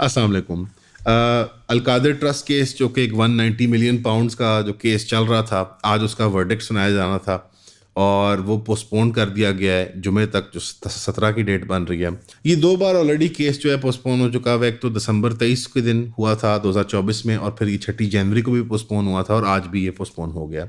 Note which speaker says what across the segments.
Speaker 1: السلام علیکم۔ القادر trust case جو کہ ایک 190 ملین پاؤنڈز کا جو کیس چل رہا تھا، آج اس کا ورڈکٹ سنایا جانا تھا اور وہ پوسٹپون کر دیا گیا ہے جمعے تک، جو 17 کی ڈیٹ بن رہی ہے۔ یہ دو بار آلریڈی کیس جو ہے پوسٹپون ہو چکا ہے، ایک تو دسمبر 23 کے دن ہوا تھا 2024 میں، اور پھر یہ 6 جنوری کو بھی پوسٹپون ہوا تھا، اور آج بھی یہ پوسٹپون ہو گیا۔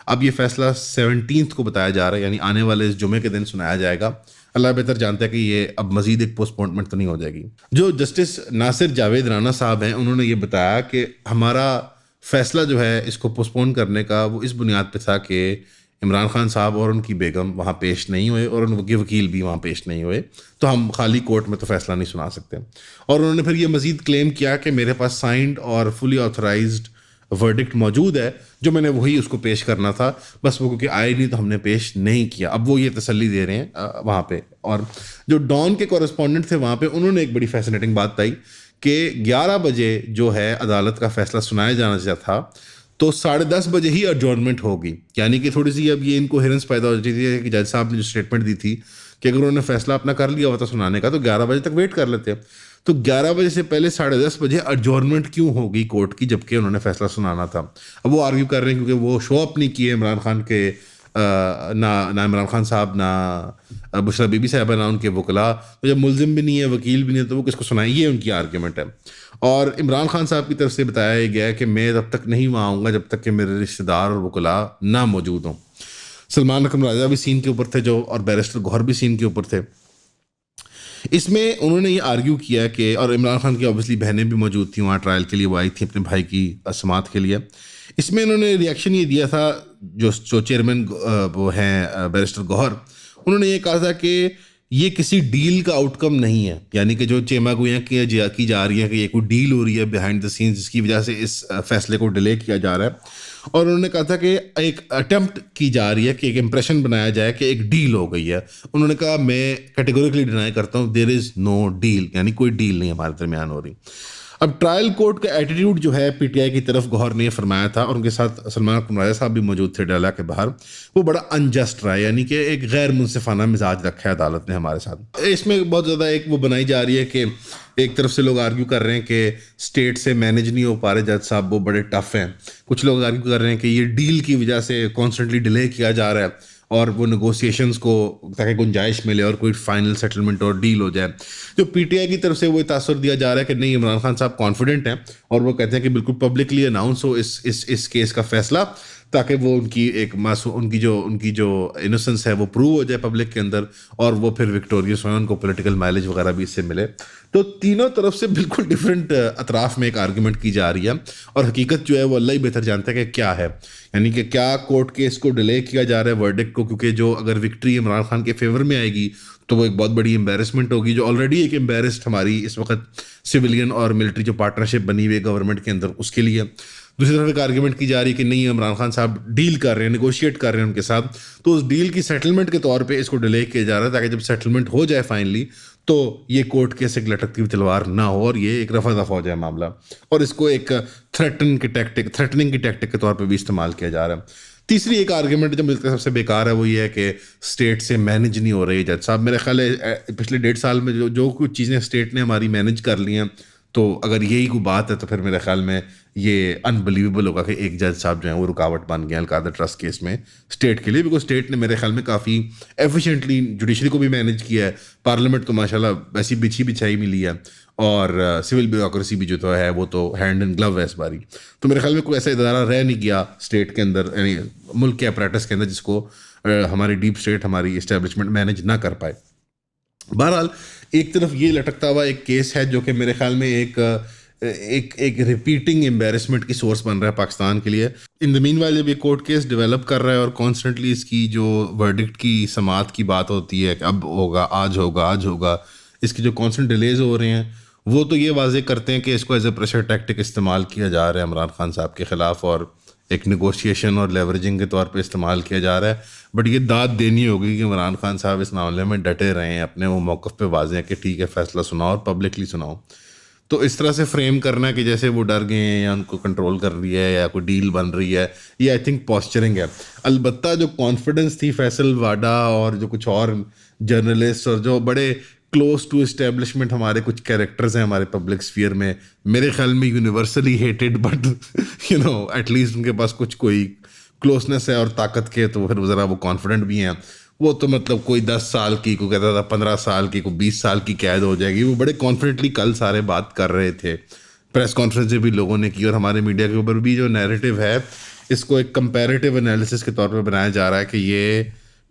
Speaker 1: اب یہ فیصلہ 17 کو بتایا جا رہا ہے، یعنی آنے والے اس جمعے کے دن سنایا جائے گا۔ اللہ بہتر جانتا ہے کہ یہ اب مزید ایک پوسٹ پونمنٹ تو نہیں ہو جائے گی۔ جو جسٹس ناصر جاوید رانا صاحب ہیں، انہوں نے یہ بتایا کہ ہمارا فیصلہ جو ہے اس کو پوسٹ پون کرنے کا، وہ اس بنیاد پہ تھا کہ عمران خان صاحب اور ان کی بیگم وہاں پیش نہیں ہوئے، اور ان کے وکیل بھی وہاں پیش نہیں ہوئے، تو ہم خالی کورٹ میں تو فیصلہ نہیں سنا سکتے۔ اور انہوں نے پھر یہ مزید کلیم کیا کہ میرے پاس سائنڈ اور فلی آتھورائزڈ ورڈکٹ موجود ہے، جو میں نے وہی اس کو پیش کرنا تھا، بس وہ کیونکہ آئے نہیں تو ہم نے پیش نہیں کیا۔ اب وہ یہ تسلی دے رہے ہیں وہاں پہ۔ اور جو ڈان کے کورسپونڈنٹ تھے وہاں پہ، انہوں نے ایک بڑی فیسنیٹنگ بات بتائی کہ 11 بجے جو ہے عدالت کا فیصلہ سنایا جانا چاہتا تھا، تو 10:30 بجے ہی ایڈجورنمنٹ ہوگی، یعنی کہ تھوڑی سی اب یہ انکوہیرنس پیدا ہو جاتی تھی کہ جج صاحب نے جو اسٹیٹمنٹ دی تھی کہ اگر انہوں نے فیصلہ اپنا کر لیا ہوتا سنانے کا تو 11 بجے تک ویٹ کر لیتے، تو 11 بجے سے پہلے 10:30 بجے ایڈجورنمنٹ کیوں ہوگی کورٹ کی، جبکہ انہوں نے فیصلہ سنانا تھا۔ اب وہ آرگیو کر رہے ہیں کیونکہ وہ شو اپ نہیں کیے عمران خان کے، نہ عمران خان صاحب، نہ بشرا بی بی صاحبہ، نہ ان کے وکلاء، تو جب ملزم بھی نہیں ہے، وکیل بھی نہیں ہے، تو وہ کس کو سنائیں؟ یہ ان کی آرگیومنٹ ہے۔ اور عمران خان صاحب کی طرف سے بتایا گیا ہے کہ میں تب تک نہیں وہاں آؤں گا جب تک کہ میرے رشتہ دار اور وکلاء نہ موجود ہوں۔ سلمان اکرم راجہ بھی سین کے اوپر تھے اور بیرسٹر گوہر بھی سین کے اوپر تھے۔ اس میں انہوں نے یہ آرگیو کیا کہ، اور عمران خان کی اوبیسلی بہنیں بھی موجود تھیں وہاں ٹرائل کے لیے، وہ آئی تھیں اپنے بھائی کی سماعت کے لیے۔ اس میں انہوں نے ریئیکشن یہ دیا تھا، جو چیئرمین وہ ہیں بیرسٹر گوہر، انہوں نے یہ کہا تھا کہ یہ کسی ڈیل کا آؤٹ کم نہیں ہے، یعنی کہ جو چیما گوئیاں کی جا رہی ہے کہ یہ کوئی ڈیل ہو رہی ہے بیہائنڈ دا سینس، جس کی وجہ سے اس فیصلے کو ڈیلے کیا جا رہا ہے۔ اور انہوں نے کہا تھا کہ ایک اٹیمپٹ کی جا رہی ہے کہ ایک امپریشن بنایا جائے کہ ایک ڈیل ہو گئی ہے۔ انہوں نے کہا میں کیٹیگوریکلی ڈینائی کرتا ہوں، دیر از نو ڈیل، یعنی کوئی ڈیل نہیں ہمارے درمیان ہو رہی۔ اب ٹرائل کورٹ کا ایٹیٹیوڈ جو ہے پی ٹی آئی کی طرف گوہر نے فرمایا تھا، اور ان کے ساتھ سلمان اکرم راجہ صاحب بھی موجود تھے ڈالا کے باہر، وہ بڑا انجسٹ رہا ہے، یعنی کہ ایک غیر منصفانہ مزاج رکھا ہے عدالت نے ہمارے ساتھ۔ اس میں بہت زیادہ ایک وہ بنائی جا رہی ہے کہ ایک طرف سے لوگ آرگیو کر رہے ہیں کہ اسٹیٹ سے مینیج نہیں ہو پا رہے جج صاحب، وہ بڑے ٹف ہیں۔ کچھ لوگ آرگیو کر رہے ہیں کہ یہ ڈیل کی وجہ سے کانسٹنٹلی ڈیلے کیا جا رہا ہے، اور وہ نیگوسیشنز کو تاکہ گنجائش ملے اور کوئی فائنل سیٹلمنٹ اور ڈیل ہو جائے۔ جو پی ٹی آئی کی طرف سے وہ تاثر دیا جا رہا ہے کہ نہیں، عمران خان صاحب کانفیڈنٹ ہیں، اور وہ کہتے ہیں کہ بالکل پبلکلی اناؤنس ہو اس کیس کا فیصلہ، تاکہ وہ ان کی جو انوسنس ہے وہ پروو ہو جائے پبلک کے اندر، اور وہ پھر وکٹوریس ہوئیں، ان کو پولیٹیکل مائلیج وغیرہ بھی اس سے ملے۔ تو تینوں طرف سے بالکل ڈفرینٹ اطراف میں ایک آرگومنٹ کی جا رہی ہے، اور حقیقت جو ہے وہ اللہ ہی بہتر جانتا ہے کہ کیا ہے، یعنی کہ کیا کورٹ کیس کو ڈیلے کیا جا رہا ہے ورڈکٹ کو، کیونکہ جو اگر وکٹری عمران خان کے فیور میں آئے گی تو وہ ایک بہت بڑی امبیرسمنٹ ہوگی، جو آلریڈی ایک امبیرسڈ ہماری اس وقت سویلین اور ملٹری جو پارٹنرشپ بنی ہوئی ہے گورنمنٹ کے اندر، اس کے لیے۔ دوسری طرف ایک آرگیومنٹ کی جا رہی ہے کہ نہیں، عمران خان صاحب ڈیل کر رہے ہیں، نیگوشیٹ کر رہے ہیں ان کے ساتھ، تو اس ڈیل کی سیٹلمنٹ کے طور پہ اس کو ڈیلے کیا جا رہا ہے، تاکہ جب سیٹلمنٹ ہو جائے فائنلی تو یہ کورٹ کیس ایک لٹکتی ہوئی تلوار نہ ہو، اور یہ ایک رفع دفع ہو جائے معاملہ، اور اس کو ایک تھریٹننگ کی ٹیکٹک کے طور پہ بھی استعمال کیا جا رہا ہے۔ تیسری ایک آرگیومنٹ جو ملتا ہے سب سے بیکار ہے، وہ یہ ہے کہ اسٹیٹ سے مینیج نہیں ہو رہی جج صاحب۔ میرے خیال ہے پچھلے 1.5 سال میں جو کچھ چیزیں اسٹیٹ نے ہماری مینیج کر لی ہیں، تو اگر یہی کوئی بات ہے تو پھر میرے خیال میں یہ انبلیویبل ہوگا کہ ایک جج صاحب جو ہیں وہ رکاوٹ بن گئے القادر ٹرسٹ کیس میں اسٹیٹ کے لیے، بیکاز اسٹیٹ نے میرے خیال میں کافی ایفیشینٹلی جوڈیشری کو بھی مینیج کیا ہے، پارلیمنٹ کو ماشاءاللہ ویسی بچھائی ملی ہے، اور سول بیوروکریسی بھی جو تو ہے وہ تو ہینڈ اینڈ گلو ہے اس باری۔ تو میرے خیال میں کوئی ایسا ادارہ رہ نہیں گیا اسٹیٹ کے اندر، یعنی ملک کے اپریٹس کے اندر، جس کو ہماری ڈیپ اسٹیٹ، ہماری اسٹیبلشمنٹ مینیج نہ کر پائے۔ بہرحال ایک طرف یہ لٹکتا ہوا ایک کیس ہے جو کہ میرے خیال میں ایک ریپیٹنگ امبیرسمنٹ کی سورس بن رہا ہے پاکستان کے لیے۔ ان دا مین وائل جب یہ کورٹ کیس ڈیولپ کر رہا ہے، اور کانسٹنٹلی اس کی جو ورڈکٹ کی سماعت کی بات ہوتی ہے کہ اب ہوگا، آج ہوگا، اس کی جو کانسٹنٹ ڈیلیز ہو رہے ہیں، وہ تو یہ واضح کرتے ہیں کہ اس کو ایز اے پریشر ٹیکٹک استعمال کیا جا رہا ہے عمران خان صاحب کے خلاف، اور ایک نیگوشیشن اور لیوریجنگ کے طور پہ استعمال کیا جا رہا ہے۔ بٹ یہ داد دینی ہوگی کہ عمران خان صاحب اس معاملے میں ڈٹے رہے ہیں، اپنے وہ موقف پہ واضح ہے کہ ٹھیک ہے فیصلہ سناؤ اور پبلکلی سناؤ۔ تو اس طرح سے فریم کرنا کہ جیسے وہ ڈر گئے ہیں یا ان کو کنٹرول کر رہی ہے یا کوئی ڈیل بن رہی ہے، یہ آئی تھنک پوسچرنگ ہے۔ البتہ جو کانفیڈنس تھی فیصل واڈا اور جو کچھ اور جرنلسٹ اور جو بڑے کلوز ٹو اسٹیبلشمنٹ ہمارے کچھ کیریکٹرز ہیں ہمارے پبلک اسفیئر میں، میرے خیال میں universally hated, but at least ان کے پاس کچھ کوئی کلوزنس ہے اور طاقت کے، تو پھر ذرا وہ کانفیڈنٹ بھی ہیں. وہ تو مطلب کوئی 10 سال کی، کوئی کہتا تھا 15 سال کی، کوئی 20 سال کی قید ہو جائے گی. وہ بڑے کانفیڈنٹلی کل سارے بات کر رہے تھے، پریس کانفرنس بھی لوگوں نے کی، اور ہمارے میڈیا کے اوپر بھی جو نیریٹو ہے اس کو ایک کمپیریٹیو انالیسس کے طور پہ بنایا جا رہا ہے کہ یہ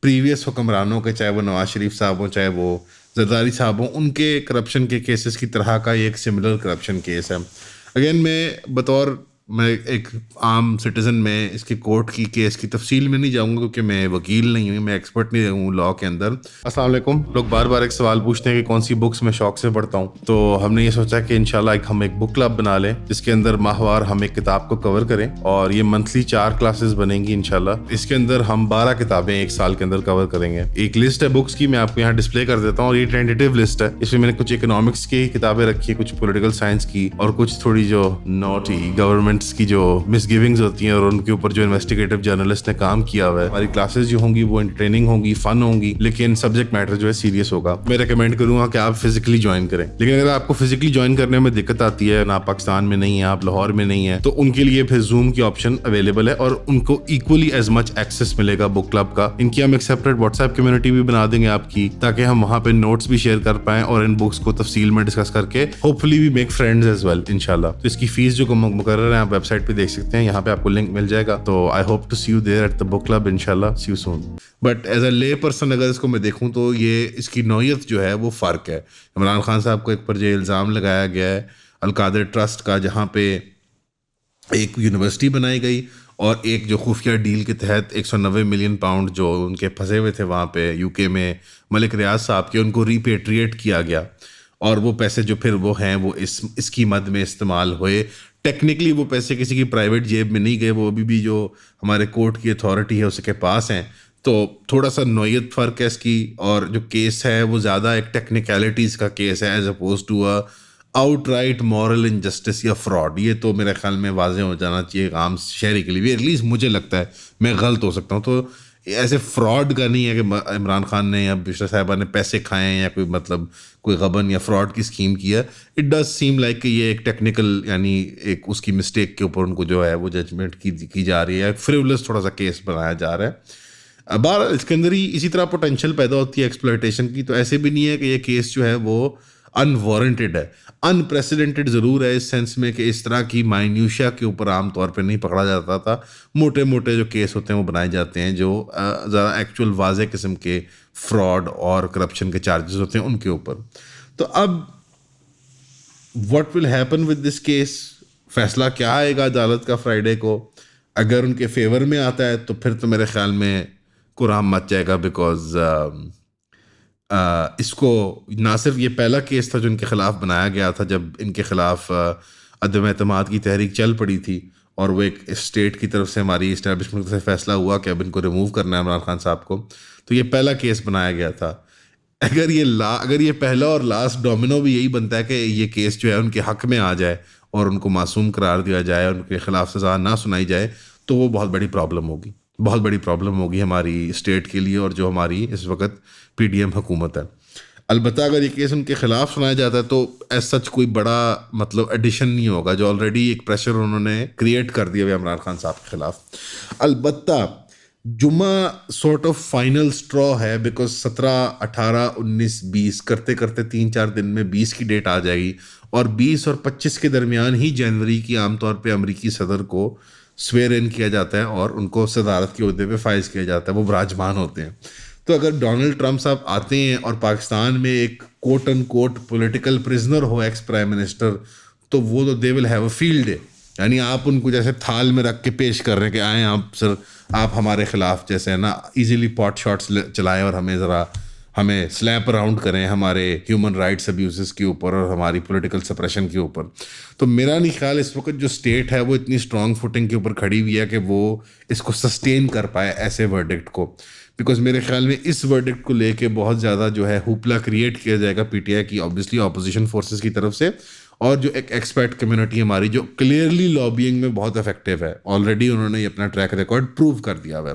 Speaker 1: پریویس حکمرانوں کے، چاہے وہ نواز شریف صاحب ہوں چاہے وہ زرداری صاحب ہوں، ان کے کرپشن کے کیسز کی طرح کا یہ ایک سملر کرپشن کیس ہے. اگین میں ایک عام سٹیزن میں اس کی کورٹ کی کیس کی تفصیل میں نہیں جاؤں گا کیونکہ میں وکیل نہیں ہوں، میں ایکسپرٹ نہیں ہوں لاء کے اندر. السلام علیکم. لوگ بار بار ایک سوال پوچھتے ہیں کہ کون سی بکس میں شوق سے پڑھتا ہوں، تو ہم نے یہ سوچا کہ انشاءاللہ ہم ایک بک کلب بنا لیں جس کے اندر ماہوار ہم ایک کتاب کو کور کریں، اور یہ منتھلی 4 کلاسز بنیں گی انشاءاللہ. اس کے اندر ہم 12 کتابیں ایک سال کے اندر کور کریں گے. ایک لسٹ ہے بکس کی، میں آپ کو یہاں ڈسپلے کر دیتا ہوں، اور یہ ٹینٹیٹیو لسٹ ہے. اس میں نے کچھ اکنامکس کی کتابیں رکھی ہیں، کچھ پولیٹیکل سائنس کی، اور کچھ تھوڑی جو نوٹی گورنمنٹس کی جو گیونگز ہوتی ہیں اور ان کے اوپر جو انویسٹیگیٹو جرنلسٹ نے کام کیا ہوا ہے. ہماری کلاسز جو ہوں گی وہ انٹرٹیننگ ہوں گی، فن ہوں گی، لیکن سبجیکٹ میٹر جو ہے سیریس ہوگا. میں ریکمینڈ کروں گا کہ آپ فزیکلی جوائن کریں، لیکن اگر آپ کو فزیکلی جوائن کرنے میں دقت آتی ہے، نہ آپ پاکستان میں نہیں ہیں، آپ لاہور میں نہیں ہیں، تو ان کے لیے پھر زوم کی آپشن اویلیبل ہے، اور ان کو ایکولی ایز مچ ایکسیس ملے گا بک کلب کا. ان کی ہم ایک سیپریٹ واٹس ایپ کمیونٹی بھی بنا دیں گے آپ کی، تاکہ ہم وہاں پہ نوٹس بھی شیئر کر پائیں اور ان بکس کو تفصیل میں ڈسکس کر کے hopefully we make friends as well انشاءاللہ. تو اس کی فیس جو مقرر ہے آپ ویب سائٹ پہ دیکھ سکتے ہیں، یہاں پہ آپ کو لنک مل جائے گا. تو I hope to see you there at the book club انشاءاللہ. See you soon. But as a lay person اگر اس کو میں دیکھوں تو یہ اس کی نوعیت جو ہے وہ فرق ہے. عمران خان صاحب کو ایک پر جو الزام لگایا گیا ہے القادر ٹرسٹ کا، جہاں پہ ایک یونیورسٹی بنائی گئی اور ایک جو خفیہ ڈیل کے تحت 190 ملین پاؤنڈ جو ان کے پھنسے ہوئے تھے وہاں پہ یو کے میں ملک ریاض صاحب کے، ان کو ریپیٹریٹ کیا گیا، اور وہ پیسے جو پھر وہ ہیں وہ اس کی مد میں استعمال ہوئے. ٹیکنیکلی وہ پیسے کسی کی پرائیویٹ جیب میں نہیں گئے، وہ ابھی بھی جو ہمارے کورٹ کی اتھارٹی ہے اس کے پاس ہیں. تو تھوڑا سا نوعیت فرق ہے اس کی، اور جو کیس ہے وہ زیادہ ایک ٹیکنیکلٹیز کا کیس ہے as opposed to outright moral injustice یا فراڈ. یہ تو میرے خیال میں واضح ہو جانا چاہیے عام شہری کے لیے بھی، ایٹ لیسٹ مجھے لگتا ہے، میں غلط ہو سکتا ہوں. تو ایسے فراڈ کا نہیں ہے کہ عمران خان نے یا بشرا صاحبہ نے پیسے کھائے ہیں یا کوئی مطلب کوئی غبن یا فراڈ کی اسکیم کی ہے. اٹ ڈز سیم لائک کہ یہ ایک ٹیکنیکل، یعنی ایک اس کی مسٹیک کے اوپر ان کو جو ہے وہ ججمنٹ کی جا رہی ہے، فریولس تھوڑا سا کیس بنایا جا رہا ہے. بہرحال اس کے اندر ہی اسی طرح پوٹینشیل پیدا ہوتی ہے ایکسپلائٹیشن کی. تو ایسے بھی نہیں ہے کہ یہ کیس جو ہے وہ ان وارنٹیڈ ہے، ان پریسیڈنٹڈ ضرور ہے اس سینس میں کہ اس طرح کی مائنیوشیا کے اوپر عام طور پہ نہیں پکڑا جاتا تھا. موٹے موٹے جو کیس ہوتے ہیں وہ بنائے جاتے ہیں جو ذرا ایکچوئل واضح قسم کے فراڈ اور کرپشن کے چارجز ہوتے ہیں ان کے اوپر. تو اب what will happen with this case, فیصلہ کیا آئے گا عدالت کا فرائیڈے کو؟ اگر ان کے فیور میں آتا ہے تو پھر تو میرے خیال میں قرآن مچ جائے گا، بیکاز اس کو نہ صرف یہ پہلا کیس تھا جو ان کے خلاف بنایا گیا تھا جب ان کے خلاف عدم اعتماد کی تحریک چل پڑی تھی، اور وہ ایک اسٹیٹ کی طرف سے ہماری اسٹیبلشمنٹ سے فیصلہ ہوا کہ اب ان کو ریموو کرنا ہے عمران خان صاحب کو. تو یہ پہلا کیس بنایا گیا تھا. اگر یہ پہلا اور لاسٹ ڈومینو بھی یہی بنتا ہے کہ یہ کیس جو ہے ان کے حق میں آ جائے اور ان کو معصوم قرار دیا جائے اور ان کے خلاف سزا نہ سنائی جائے، تو وہ بہت بڑی پرابلم ہوگی، بہت بڑی پرابلم ہوگی ہماری اسٹیٹ کے لیے اور جو ہماری اس وقت پی ڈی ایم حکومت ہے. البتہ اگر یہ کیس ان کے خلاف سنایا جاتا ہے تو ایز سچ کوئی بڑا مطلب ایڈیشن نہیں ہوگا، جو آلریڈی ایک پریشر انہوں نے کریٹ کر دیا ہے عمران خان صاحب کے خلاف. البتہ جمعہ سورٹ آف فائنل سٹرا ہے، بیکاز 17، 18، 19، 20 کرتے کرتے 3-4 دن میں 20 کی ڈیٹ آ جائے گی، اور 20 اور 25 کے درمیان ہی جنوری کی عام طور پہ امریکی صدر کو سویئر ان کیا جاتا ہے اور ان کو صدارت کے عہدے پہ فائز کیا جاتا ہے، وہ براجمان ہوتے ہیں. تو اگر ڈونلڈ ٹرمپ صاحب آتے ہیں اور پاکستان میں ایک quote unquote political prisoner ہو ایکس پرائم منسٹر، تو وہ تو they will have a field day. یعنی آپ ان کو جیسے تھال میں رکھ کے پیش کر رہے ہیں کہ آئیں آپ سر، آپ ہمارے خلاف جیسے ہے نا ایزیلی پاٹ شاٹس چلائیں اور ہمیں سلیپ اراؤنڈ کریں ہمارے ہیومن رائٹس ابیوزز کے اوپر اور ہماری پولیٹیکل سپریشن کے اوپر. تو میرا نہیں خیال اس وقت جو اسٹیٹ ہے وہ اتنی اسٹرانگ فوٹنگ کے اوپر کھڑی ہوئی ہے کہ وہ اس کو سسٹین کر پائے ایسے ورڈکٹ کو. بیکاز میرے خیال میں اس ورڈکٹ کو لے کے بہت زیادہ جو ہے ہوپلا کریٹ کیا جائے گا پی ٹی آئی کی آبویسلی اپوزیشن فورسز کی طرف سے، اور جو ایک ایکسپرٹ کمیونٹی ہماری جو کلیئرلی لابینگ میں بہت افیکٹو ہے، آلریڈی انہوں نے اپنا ٹریک ریکارڈ پروو کر دیا ہوا ہے.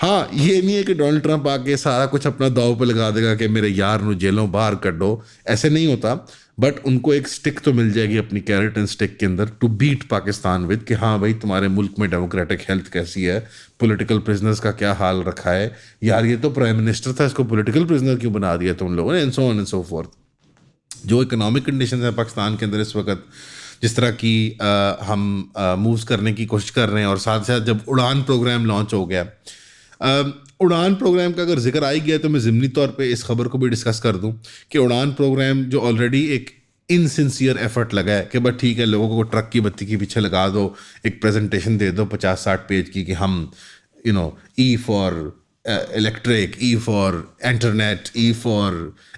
Speaker 1: ہاں یہ نہیں ہے کہ ڈونلڈ ٹرمپ آ کے سارا کچھ اپنا داؤ پہ لگا دے گا کہ میرے یار نو جیلوں باہر کڈو، ایسے نہیں ہوتا، بٹ ان کو ایک سٹک تو مل جائے گی اپنی کیرٹ اینڈ سٹک کے اندر ٹو بیٹ پاکستان ود، کہ ہاں بھائی تمہارے ملک میں ڈیموکریٹک ہیلتھ کیسی ہے، پولیٹیکل پرزنرز کا کیا حال رکھا ہے، یار یہ تو پرائم منسٹر تھا، اس کو پولیٹیکل پرزنر کیوں بنا دیا تم لوگوں نے، and so on and so forth. جو اکنامک کنڈیشنز ہیں پاکستان کے اندر اس وقت، جس طرح کی ہم مووز کرنے کی کوشش کر رہے ہیں، اور ساتھ ساتھ جب اڑان پروگرام لانچ ہو گیا، اڑان پروگرام کا اگر ذکر آئی گیا تو میں ضمنی طور پہ اس خبر کو بھی ڈسکس کر دوں کہ اڑان پروگرام جو آلریڈی ایک انسنسیئر ایفرٹ لگا ہے کہ بس ٹھیک ہے لوگوں کو ٹرک کی بتی کے پیچھے لگا دو، ایک پریزنٹیشن دے دو 50-60 پیج کی کہ ہم E for electric, E for internet, E for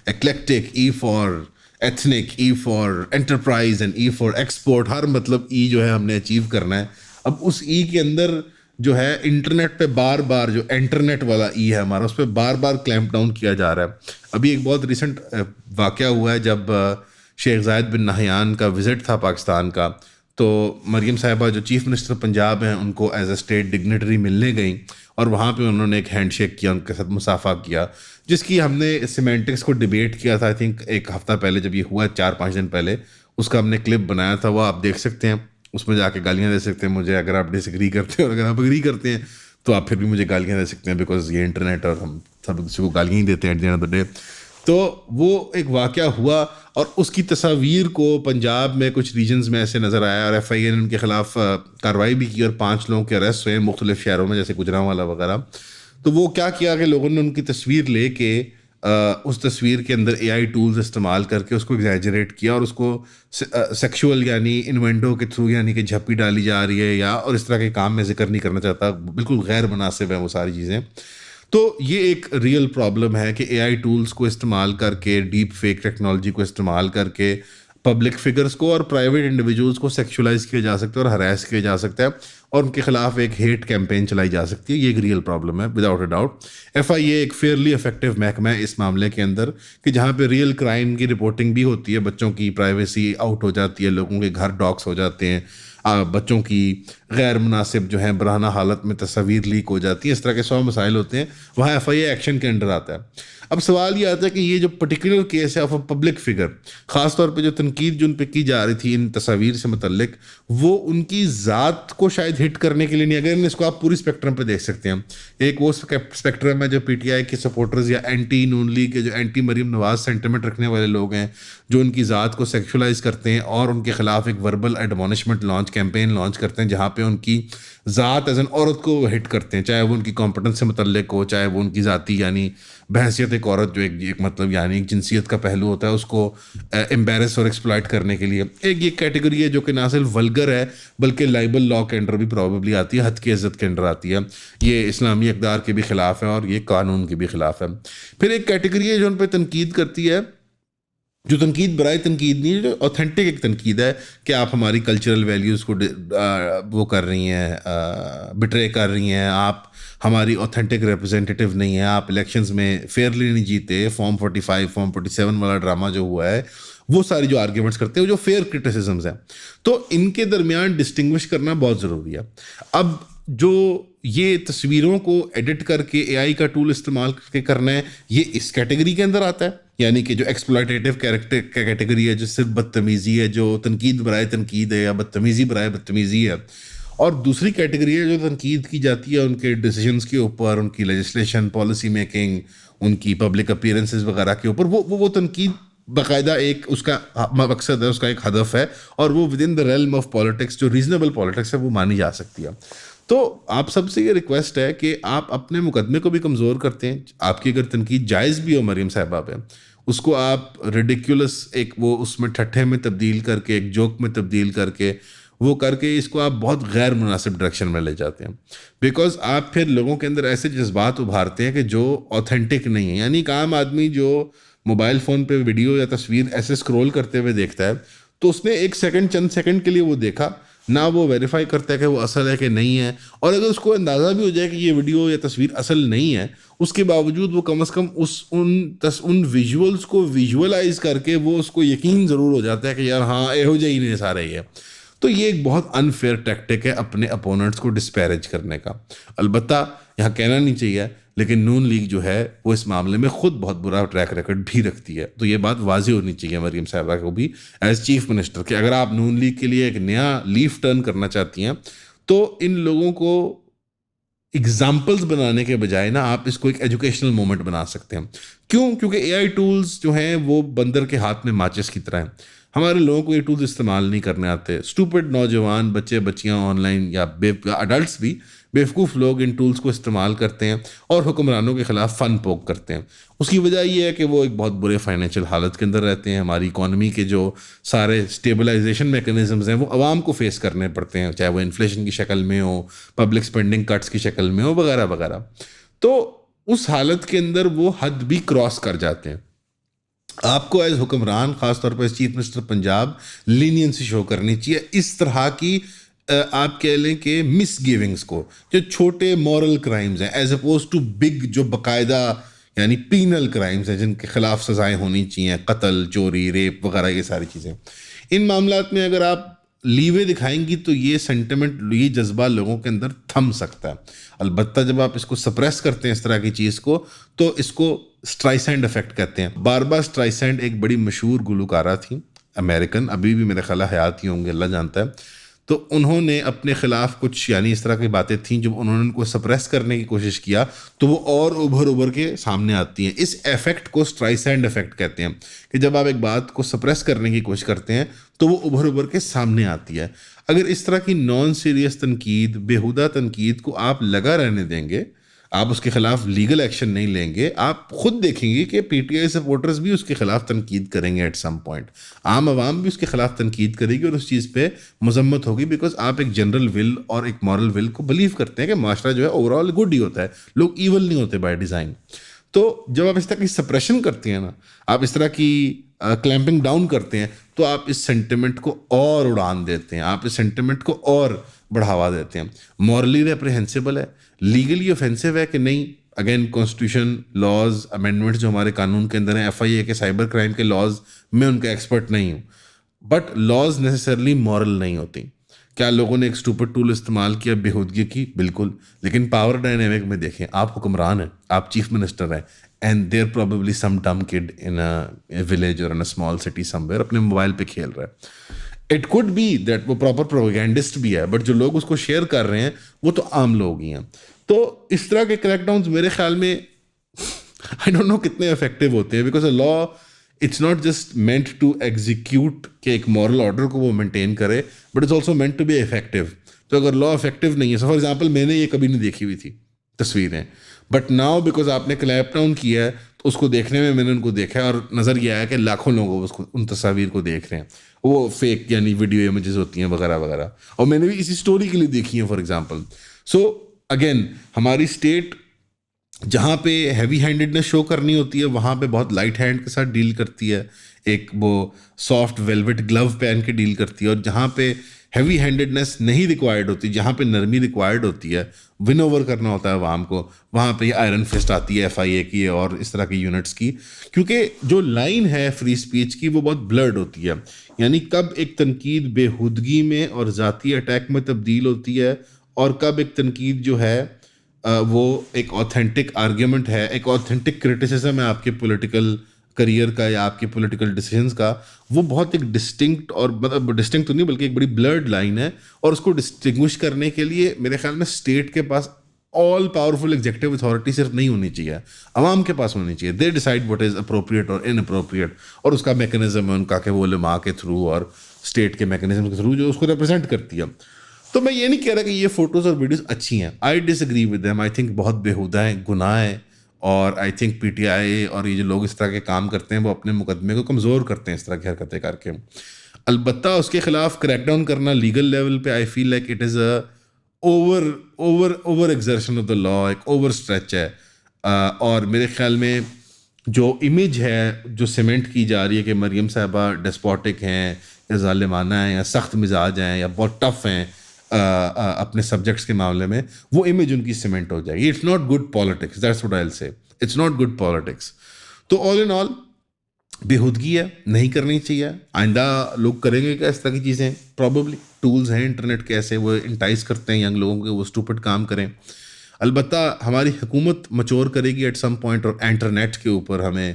Speaker 1: eclectic, E for ethnic, E for enterprise and E for export, ہر مطلب ای جو ہے ہم نے اچیو کرنا ہے. اب اس ای کے اندر جو ہے انٹرنیٹ پہ بار بار جو انٹرنیٹ والا ای ہے ہمارا، اس پہ بار بار کلیمپ ڈاؤن کیا جا رہا ہے. ابھی ایک بہت ریسنٹ واقعہ ہوا ہے جب شیخ زاید بن نہیان کا وزٹ تھا پاکستان کا، تو مریم صاحبہ جو چیف منسٹر پنجاب ہیں ان کو ایز اے اسٹیٹ ڈگنیٹری ملنے گئیں، اور وہاں پہ انہوں نے ایک ہینڈ شیک کیا، ان کے ساتھ مصافحہ کیا، جس کی ہم نے سیمینٹکس کو ڈیبیٹ کیا تھا آئی تھنک ایک ہفتہ پہلے جب یہ ہوا، 4-5 دن پہلے اس کا ہم نے کلپ بنایا تھا، وہ آپ دیکھ سکتے ہیں، اس میں جا کے گالیاں دے سکتے ہیں مجھے اگر آپ ڈس ایگری کرتے ہیں، اور اگر آپ ایگری کرتے ہیں تو آپ پھر بھی مجھے گالیاں دے سکتے ہیں، بیکاز یہ انٹرنیٹ اور ہم سب کسی کو گالیاں ہی دیتے ہیں at the end of the day. تو وہ ایک واقعہ ہوا، اور اس کی تصاویر کو پنجاب میں کچھ ریجنز میں ایسے نظر آیا، اور ایف آئی اے نے ان کے خلاف کارروائی بھی کی، اور 5 لوگوں کے اریسٹ ہوئے مختلف شہروں میں جیسے گجرانوالا وغیرہ. تو وہ کیا کیا کہ لوگوں نے ان کی تصویر لے کے اس تصویر کے اندر اے آئی ٹولز استعمال کر کے اس کو ایگزیجریٹ کیا، اور اس کو سیکشول یعنی انوینڈو کے تھرو یعنی کہ جھپی ڈالی جا رہی ہے، یا اور اس طرح کے کام میں ذکر نہیں کرنا چاہتا، بالکل غیر مناسب ہیں وہ ساری چیزیں. تو یہ ایک ریئل پرابلم ہے کہ اے آئی ٹولز کو استعمال کر کے، ڈیپ فیک ٹیکنالوجی کو استعمال کر کے پبلک فگرز کو اور پرائیویٹ انڈیویجولز کو سیکشولائز کیا جا سکتا ہے اور ہراس کیا جا سکتا ہے، اور ان کے خلاف ایک ہیٹ کیمپین چلائی جا سکتی ہے. یہ ایک ریئل پرابلم ہے وداؤٹ اے ڈاؤٹ. ایف آئی اے ایک فیئرلی افیکٹو محکمہ ہے اس معاملے کے اندر، کہ جہاں پہ ریئل کرائم کی رپورٹنگ بھی ہوتی ہے، بچوں کی پرائیویسی آؤٹ ہو جاتی ہے، لوگوں کے گھر ڈاکس ہو جاتے ہیں، بچوں کی غیر مناسب جو ہیں برہنہ حالت میں تصاویر لیک ہو جاتی ہیں، اس طرح کے 100 مسائل ہوتے ہیں، وہاں ایف آئی اے ایکشن کے انڈر آتا ہے. اب سوال یہ آتا ہے کہ یہ جو پرٹیکولر کیس ہے آف اے پبلک فگر، خاص طور پہ جو تنقید جو ان پہ کی جا رہی تھی ان تصاویر سے متعلق، وہ ان کی ذات کو شاید ہٹ کرنے کے لیے نہیں. اگر اس کو آپ پوری اسپیکٹرم پہ دیکھ سکتے ہیں، ایک وہ اسپیکٹرم ہے جو پی ٹی آئی کے سپورٹرز یا اینٹی نون لیگ کے جو اینٹی مریم نواز سینٹیمنٹ رکھنے والے لوگ ہیں، جو ان کی ذات کو سیکشولائز کرتے ہیں اور ان کے خلاف ایک وربل ایڈمانشمنٹ کیمپین لانچ کرتے ہیں، جہاں پہ ان کی ذات ایز این عورت کو ہٹ کرتے ہیں، چاہے وہ ان کی کمپٹنس سے متعلق ہو، چاہے وہ ان کی ذاتی یعنی بحیثیت ایک عورت جو ایک مطلب یعنی ایک جنسیت کا پہلو ہوتا ہے، اس کو امبیرس اور ایکسپلائٹ کرنے کے لیے. ایک یہ کیٹیگری ہے جو کہ نہ صرف ولگر ہے بلکہ لائبل لا کے انڈر بھی پرابیبلی آتی ہے، حد کی عزت کے انڈر آتی ہے. یہ اسلامی اقدار کے بھی خلاف ہے اور یہ قانون کے بھی خلاف ہے. پھر ایک کیٹیگری ہے جو ان پہ تنقید کرتی ہے، جو تنقید برائے تنقید نہیں، جو اوتھینٹک ایک تنقید ہے کہ آپ ہماری کلچرل ویلیوز کو وہ کر رہی ہیں، بٹرے کر رہی ہیں، آپ ہماری اوتھینٹک ریپرزینٹیو نہیں ہیں، آپ الیکشنز میں فیئرلی نہیں جیتے، فارم 45 فارم 47 والا ڈرامہ جو ہوا ہے، وہ ساری جو آرگیومنٹس کرتے ہیں وہ جو فیئر کرٹیسزمز ہیں، تو ان کے درمیان ڈسٹنگوش کرنا بہت ضروری ہے. اب جو یہ تصویروں کو ایڈٹ کر کے اے آئی کا ٹول استعمال کر کے کرنا ہے، یہ اس کیٹیگری کے اندر آتا ہے، یعنی کہ جو ایکسپلائٹیو کیٹیگری ہے، جو صرف بدتمیزی ہے، جو تنقید برائے تنقید ہے یا بدتمیزی برائے بدتمیزی ہے. اور دوسری کیٹیگری ہے جو تنقید کی جاتی ہے ان کے ڈیسیجنس کے اوپر، ان کی لیجسلیشن، پالیسی میکنگ، ان کی پبلک اپیرنسز وغیرہ کے اوپر. وہ تنقید باقاعدہ ایک اس کا مقصد ہے، اس کا ایک ہدف ہے، اور وہ with in the realm of politics, جو ریزنیبل پالیٹکس ہے، وہ مانی جا سکتی ہے. تو آپ سب سے یہ ریکویسٹ ہے کہ آپ اپنے مقدمے کو بھی کمزور کرتے ہیں. آپ کی اگر تنقید جائز بھی ہو مریم صاحبہ پہ، اس کو آپ ریڈیکولس ایک وہ اس میں ٹھٹھے میں تبدیل کر کے، ایک جوک میں تبدیل کر کے، وہ کر کے اس کو آپ بہت غیر مناسب ڈائریکشن میں لے جاتے ہیں. بیکاز آپ پھر لوگوں کے اندر ایسے جذبات ابھارتے ہیں کہ جو اوتھینٹک نہیں ہیں. یعنی ایک عام آدمی جو موبائل فون پہ ویڈیو یا تصویر ایسے اسکرول کرتے ہوئے دیکھتا ہے، تو اس نے ایک سیکنڈ، چند سیکنڈ کے لیے وہ دیکھا، نہ وہ ویریفائی کرتا ہے کہ وہ اصل ہے کہ نہیں ہے. اور اگر اس کو اندازہ بھی ہو جائے کہ یہ ویڈیو یا تصویر اصل نہیں ہے، اس کے باوجود وہ کم از کم ان ویژولس کو ویژولائز کر کے وہ اس کو یقین ضرور ہو جاتا ہے کہ یار ہاں یہو جہی نے سارے ہی ہے. تو یہ ایک بہت انفیئر ٹیکٹک ہے اپنے اپوننٹس کو ڈسپیریج کرنے کا. البتہ یہاں کہنا نہیں چاہیے لیکن نون لیگ جو ہے وہ اس معاملے میں خود بہت برا ٹریک ریکارڈ بھی رکھتی ہے. تو یہ بات واضح ہونی چاہیے مریم صاحبہ کو بھی ایز چیف منسٹر کہ اگر آپ نون لیگ کے لیے ایک نیا لیف ٹرن کرنا چاہتی ہیں تو ان لوگوں کو اگزامپلز بنانے کے بجائے نا آپ اس کو ایک ایجوکیشنل مومنٹ بنا سکتے ہیں. کیوں؟ کیونکہ اے آئی ٹولز جو ہیں وہ بندر کے ہاتھ میں ماچس کی طرح ہیں. ہمارے لوگوں کو یہ ٹولز استعمال نہیں کرنے آتے. اسٹوپڈ نوجوان بچے بچیاں آن لائن یا اڈلٹس بھی بیوقوف لوگ ان ٹولز کو استعمال کرتے ہیں اور حکمرانوں کے خلاف فن پوک کرتے ہیں. اس کی وجہ یہ ہے کہ وہ ایک بہت برے فائنینشیل حالت کے اندر رہتے ہیں. ہماری اکانومی کے جو سارے اسٹیبلائزیشن میکانزمز ہیں وہ عوام کو فیس کرنے پڑتے ہیں, چاہے وہ انفلیشن کی شکل میں ہو, پبلک اسپینڈنگ کٹس کی شکل میں ہو, وغیرہ وغیرہ. تو اس حالت کے اندر وہ حد بھی کراس کر جاتے ہیں. آپ کو ایز حکمران, خاص طور پر as chief minister Punjab, leniency show کرنی چاہیے اس طرح کی آپ کہہ لیں کہ مس گیونگس کو, جو چھوٹے مورل کرائمز ہیں ایز اپوز ٹو بگ جو باقاعدہ یعنی پینل کرائمز ہیں جن کے خلاف سزائیں ہونی چاہیے, قتل, چوری, ریپ وغیرہ, یہ ساری چیزیں. ان معاملات میں اگر آپ لیوے دکھائیں گی تو یہ سینٹیمنٹ, یہ جذبہ لوگوں کے اندر تھم سکتا ہے. البتہ جب آپ اس کو سپریس کرتے ہیں اس طرح کی چیز کو تو اس کو اسٹرائسینڈ افیکٹ کہتے ہیں. باربرا اسٹرائسینڈ ایک بڑی مشہور گلوکارہ تھیں, امریکن, ابھی بھی میرے خیال حیات ہی ہوں گے, اللہ جانتا ہے. تو انہوں نے اپنے خلاف کچھ یعنی اس طرح کی باتیں تھیں جب انہوں نے ان کو سپریس کرنے کی کوشش کیا تو وہ اور ابھر کے سامنے آتی ہیں. اس ایفیکٹ کو اسٹرائسینڈ ایفیکٹ کہتے ہیں کہ جب آپ ایک بات کو سپریس کرنے کی کوشش کرتے ہیں تو وہ ابھر کے سامنے آتی ہے. اگر اس طرح کی نان سیریس تنقید, بیہودہ تنقید کو آپ لگا رہنے دیں گے, آپ اس کے خلاف لیگل ایکشن نہیں لیں گے, آپ خود دیکھیں گے کہ پی ٹی آئی سپورٹرز بھی اس کے خلاف تنقید کریں گے ایٹ سم پوائنٹ. عام عوام بھی اس کے خلاف تنقید کرے گی اور اس چیز پہ مذمت ہوگی, بیکاز آپ ایک جنرل ول اور ایک مورل ول کو بلیو کرتے ہیں کہ معاشرہ جو ہے اوور آل گڈ ہی ہوتا ہے, لوگ ایول نہیں ہوتے بائی ڈیزائن. تو جب آپ اس طرح کی سپریشن کرتے ہیں نا, آپ اس طرح کی کلیمپنگ ڈاؤن کرتے ہیں تو آپ اس سینٹیمنٹ کو اور اڑان دیتے ہیں, آپ اس سینٹیمنٹ کو اور بڑھاوا دیتے ہیں. مورلی ریپریہنسیبل ہے, لیگلی اوفینسو ہے کہ نہیں. اگین کانسٹیٹیوشن, لاز, امینڈمنٹس جو ہمارے قانون کے اندر ہیں, ایف آئی اے کے سائبر کرائم کے لاز, میں ان کا ایکسپرٹ نہیں ہوں, بٹ لاز نیسسرلی مورل نہیں ہوتی. کیا لوگوں نے ایک اسٹوپڈ ٹول استعمال کیا بیہودگی کی؟ بالکل. لیکن پاور ڈائنامک میں دیکھیں, آپ حکمران ہیں, آپ چیف منسٹر ہیں, and there probably some dumb kid in a village اور in a small city somewhere ویئر اپنے موبائل پہ کھیل رہا ہے. اٹ کوڈ بی دیٹ وہ پراپر پروپیگینڈسٹ بھی ہے, بٹ جو لوگ اس کو شیئر کر رہے ہیں وہ تو عام لوگ ہی ہیں. تو اس طرح کے کریک ڈاؤنز میرے خیال میں آئی ڈونٹ نو کتنے افیکٹو ہوتے ہیں, because a law it's not just meant to execute کہ ایک مورل آرڈر کو وہ مینٹین کرے, but it's also meant to be effective. تو اگر لا افیکٹو نہیں ہے, فار ایگزامپل میں نے یہ کبھی نہیں دیکھی ہوئی تھی تصویریں, بٹ ناؤ بیکاز آپ نے کلیپ ڈاؤن کیا ہے تو اس کو دیکھنے میں نے ان کو دیکھا ہے اور نظر یہ آیا کہ لاکھوں لوگ اس کو ان تصاویر کو دیکھ رہے ہیں. وہ فیک یعنی ویڈیو امیجز ہوتی ہیں وغیرہ وغیرہ, اور میں نے بھی اسی اسٹوری کے لیے دیکھی ہیں فار ایگزامپل. سو اگین ہماری اسٹیٹ جہاں پہ ہیوی ہینڈیڈنس شو کرنی ہوتی ہے وہاں پہ بہت لائٹ ہینڈ کے ساتھ ڈیل کرتی ہے, ایک وہ سافٹ ویلویٹ گلو پہن کے ڈیل کرتی ہے. اور جہاں پہ ہیوی ہینڈیڈنس نہیں ریکوائرڈ ہوتی, جہاں پہ نرمی ریکوائرڈ ہوتی ہے, ون اوور کرنا ہوتا ہے عوام کو, وہاں پہ یہ آئرن فسٹ آتی ہے ایف آئی اے کی اور اس طرح کی یونٹس کی. کیونکہ جو لائن ہے فری اسپیچ کی وہ بہت بلرڈ ہوتی ہے, یعنی کب ایک تنقید بیہودگی میں اور ذاتی اٹیک میں تبدیل ہوتی ہے اور کب ایک تنقید جو ہے وہ ایک آتھینٹک آرگیومنٹ ہے, ایک آتھینٹک کرٹیسزم ہے آپ کے پولیٹیکل کریئر کا یا آپ کے پولیٹیکل ڈیسیجنس کا. وہ بہت ایک ڈسٹنکٹ, اور مطلب ڈسٹنکٹ تو نہیں بلکہ ایک بڑی بلرڈ لائن ہے, اور اس کو ڈسٹنگوش کرنے کے لیے میرے خیال میں اسٹیٹ کے پاس آل پاورفل ایگزیکٹو اتھارٹی صرف نہیں ہونی چاہیے, عوام کے پاس ہونی چاہیے. They decide what is appropriate اور ان اپروپریٹ, اور اس کا میکینزم ہے ان کا کہ وہ علماء کے تھرو اور اسٹیٹ کے میکینزم کے تھرو جو اس کو ریپرزینٹ کرتی ہے. تو میں یہ نہیں کہہ رہا کہ یہ فوٹوز اور ویڈیوز اچھی ہیں, I disagree with them, I think بہت بیہودہ ہیں, گناہ ہے, اور I think P T I اور یہ جو لوگ اس طرح کے کام کرتے ہیں وہ اپنے مقدمے کو کمزور کرتے ہیں اس طرح کی حرکتیں کر کے. البتہ اس کے خلاف کریک ڈاؤن کرنا لیگل لیول پہ I feel like it is a over exertion of the law, ایک اوور اسٹریچ ہے. اور میرے خیال میں جو امیج ہے جو سیمنٹ کی جا رہی ہے کہ مریم صاحبہ ڈسپوٹک ہیں یا ظالمانہ ہیں یا سخت مزاج ہیں یا بہت ٹف ہیں اپنے سبجیکٹس کے معاملے میں, وہ امیج ان کی سیمنٹ ہو جائے گی. It's not good politics, that's what I will say, it's not good politics. تو آل ان آل بےہودگی ہے, نہیں کرنی چاہیے. آئندہ لوگ کریں گے کیا اس طرح کی چیزیں؟ پرابیبلی ٹولز ہیں انٹرنیٹ کے ایسے, وہ انٹائز کرتے ہیں ینگ لوگوں کے وہ اسٹوپڈ کام کریں. البتہ ہماری حکومت مچور کرے گی ایٹ سم پوائنٹ, اور انٹرنیٹ کے اوپر ہمیں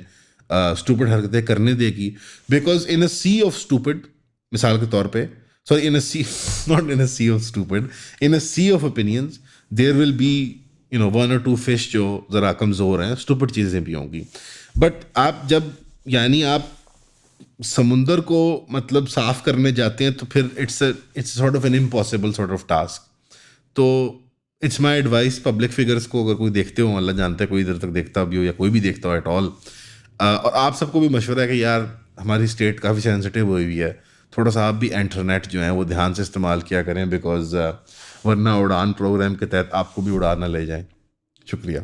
Speaker 1: اسٹوپڈ حرکتیں کرنے دے گی. Because in a sea of stupid, مثال کے طور پہ, sorry in a sea, not in a sea of stupid, in a sea of opinions there will be one or two fish جو ذرا کمزور ہیں, اسٹوپڈ چیزیں بھی ہوں گی. بٹ آپ جب یعنی آپ سمندر کو مطلب صاف کرنے جاتے ہیں تو پھر it's sort of an impossible sort of task. تو it's my advice public figures کو, اگر کوئی دیکھتے ہو, اللہ جانتا ہے کوئی ادھر تک دیکھتا بھی ہو یا کوئی بھی دیکھتا ہو ایٹ آل, اور آپ سب کو بھی مشورہ ہے کہ یار ہماری اسٹیٹ کافی سینسٹیو ہوئی ہوئی ہے, تھوڑا سا آپ بھی انٹرنیٹ جو ہیں وہ دھیان سے استعمال کیا کریں, بیکاز ورنہ اڑان پروگرام کے تحت آپ کو بھی اڑا نہ لے جائیں. شکریہ.